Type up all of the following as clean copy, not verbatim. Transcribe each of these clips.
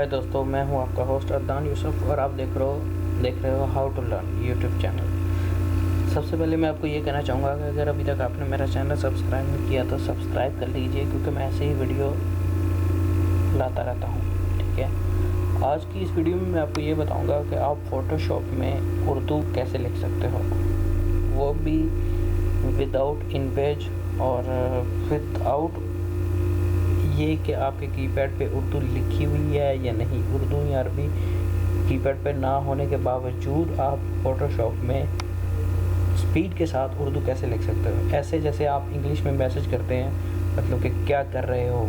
दोस्तों, मैं हूं आपका होस्ट अदनान यूसुफ और आप देख रहे हो how to learn YouTube channel. सबसे पहले मैं आपको ये कहना चाहूँगा कि अगर अभी तक आपने मेरा चैनल सब्सक्राइब नहीं किया तो सब्सक्राइब कर लीजिए, क्योंकि मैं ऐसे ही वीडियो लाता रहता हूँ। ठीक है, आज की इस वीडियो में मैं आपको ये बताऊँगा कि आप फ़ोटोशॉप में उर्दू कैसे लिख सकते हो, वो भी विदाउट इन पेज और विदाउट ये कि आपके कीपैड पे उर्दू लिखी हुई है या नहीं। उर्दू या अरबी कीपैड पे ना होने के बावजूद आप फ़ोटोशॉप में स्पीड के साथ उर्दू कैसे लिख सकते हो। ऐसे जैसे आप इंग्लिश में मैसेज करते हैं, मतलब कि क्या कर रहे हो,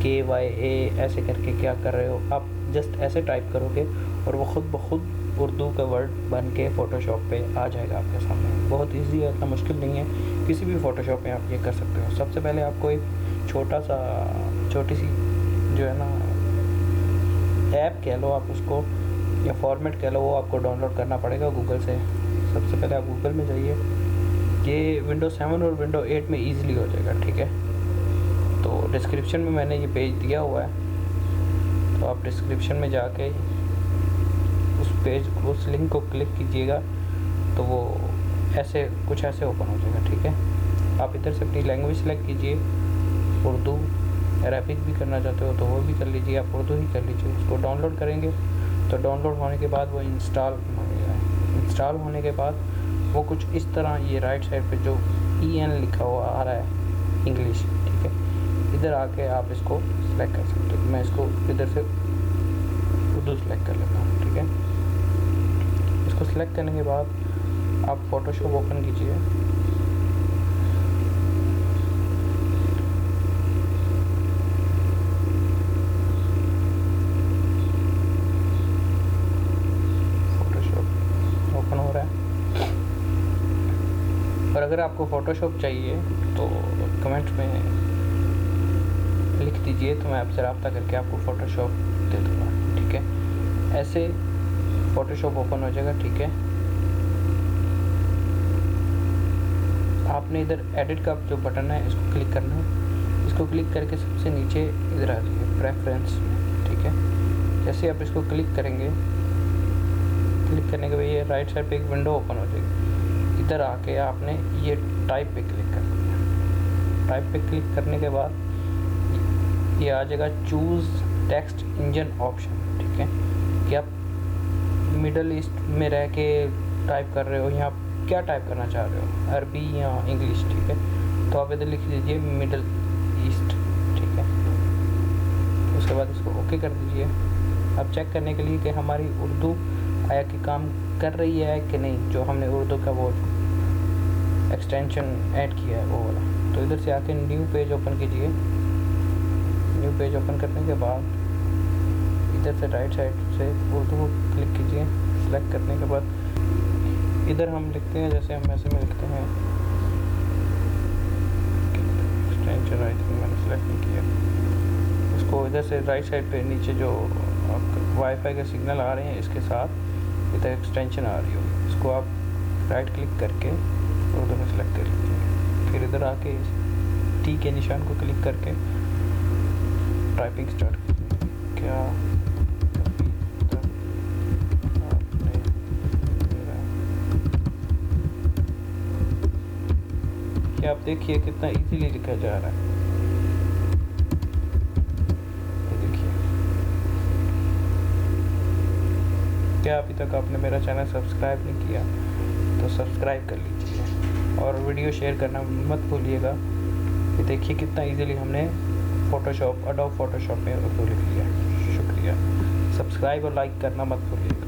KYA ऐसे करके क्या कर रहे हो, आप जस्ट ऐसे टाइप करोगे और वो ख़ुद ब खुद उर्दू का वर्ड बन के फ़ोटोशॉप पे आ जाएगा आपके सामने। बहुत इजी है, इतना मुश्किल नहीं है, किसी भी फ़ोटोशॉप में आप ये कर सकते हो। सबसे पहले आपको एक छोटी सी जो है ना ऐप कह लो आप उसको, या फॉर्मेट कह लो, वो आपको डाउनलोड करना पड़ेगा गूगल से। सबसे पहले आप गूगल में जाइए, ये विंडोज़ 7 और विंडोज़ 8 में ईज़िली हो जाएगा। ठीक है, तो डिस्क्रिप्शन में मैंने ये पेज दिया हुआ है, तो आप डिस्क्रिप्शन में जाके उस लिंक को क्लिक कीजिएगा तो वो कुछ ऐसे ओपन हो जाएगा। ठीक है, आप इधर से अपनी लैंग्वेज सेलेक्ट कीजिए, उर्दू, अरबिक भी करना चाहते हो तो वो भी कर लीजिए, आप उर्दू ही कर लीजिए। उसको डाउनलोड करेंगे तो डाउनलोड होने के बाद वो इंस्टॉल होगा। इंस्टॉल होने के बाद वो कुछ इस तरह, ये राइट साइड पे जो EN लिखा हुआ आ रहा है इंग्लिश, ठीक है, इधर आके आप इसको सेलेक्ट कर सकते हो। मैं इसको इधर से उर्दू सेलेक्ट कर लेता हूँ। ठीक है, इसको सेलेक्ट करने के बाद आप फ़ोटोशॉप ओपन कीजिए। और अगर आपको फ़ोटोशॉप चाहिए तो कमेंट में लिख दीजिए, तो मैं आपसे रब्ता करके आपको फ़ोटोशॉप दे दूँगा। ठीक है, ऐसे फ़ोटोशॉप ओपन हो जाएगा। ठीक है, आपने इधर एडिट का जो बटन है इसको क्लिक करना है। इसको क्लिक करके सबसे नीचे इधर आ जाइए प्रेफरेंस में। ठीक है, जैसे आप इसको क्लिक करेंगे, क्लिक करने के बाद ये राइट साइड पे एक विंडो ओपन हो जाएगी। इधर आके आपने ये टाइप पे क्लिक करना है। टाइप पे क्लिक करने के बाद ये आ जाएगा चूज़ टेक्स्ट इंजन ऑप्शन। ठीक है, कि आप मिडल ईस्ट में रह के टाइप कर रहे हो, यहाँ क्या टाइप करना चाह रहे हो, अरबी या इंग्लिश। ठीक है, तो आप इधर लिख दीजिए मिडल ईस्ट। ठीक है, उसके बाद इसको ओके कर दीजिए। अब चेक करने के लिए कि हमारी उर्दू आया कि काम कर रही है कि नहीं, जो हमने उर्दू का वो एक्सटेंशन ऐड किया है वो वाला। तो इधर से आके न्यू पेज ओपन कीजिए। न्यू पेज ओपन करने के बाद इधर से राइट साइड से उर्दू को क्लिक कीजिए। सेलेक्ट करने के बाद इधर हम लिखते हैं, जैसे हम ऐसे में लिखते हैं एक्सटेंशन, आई थिंक मैंने सेलेक्ट नहीं किया। इसको इधर से राइट साइड पे नीचे जो वाईफाई के सिग्नल आ रहे हैं इसके साथ इधर एक्सटेंशन आ रही होगी, इसको आप राइट क्लिक करके उर्दू में सेलेक्ट कर लीजिए। फिर इधर आके T के निशान को क्लिक करके टाइपिंग स्टार्ट कीजिए। क्या अभी तक आपने मेरा, क्या आप देखिए कितना इजीली लिखा जा रहा है। क्या अभी तक आपने मेरा चैनल सब्सक्राइब नहीं किया तो सब्सक्राइब कर लीजिए और वीडियो शेयर करना मत भूलिएगा। ये देखिए कितना इजीली हमने एडोब फ़ोटोशॉप में उर्दू लिख लिया। शुक्रिया, सब्सक्राइब और लाइक करना मत भूलिएगा।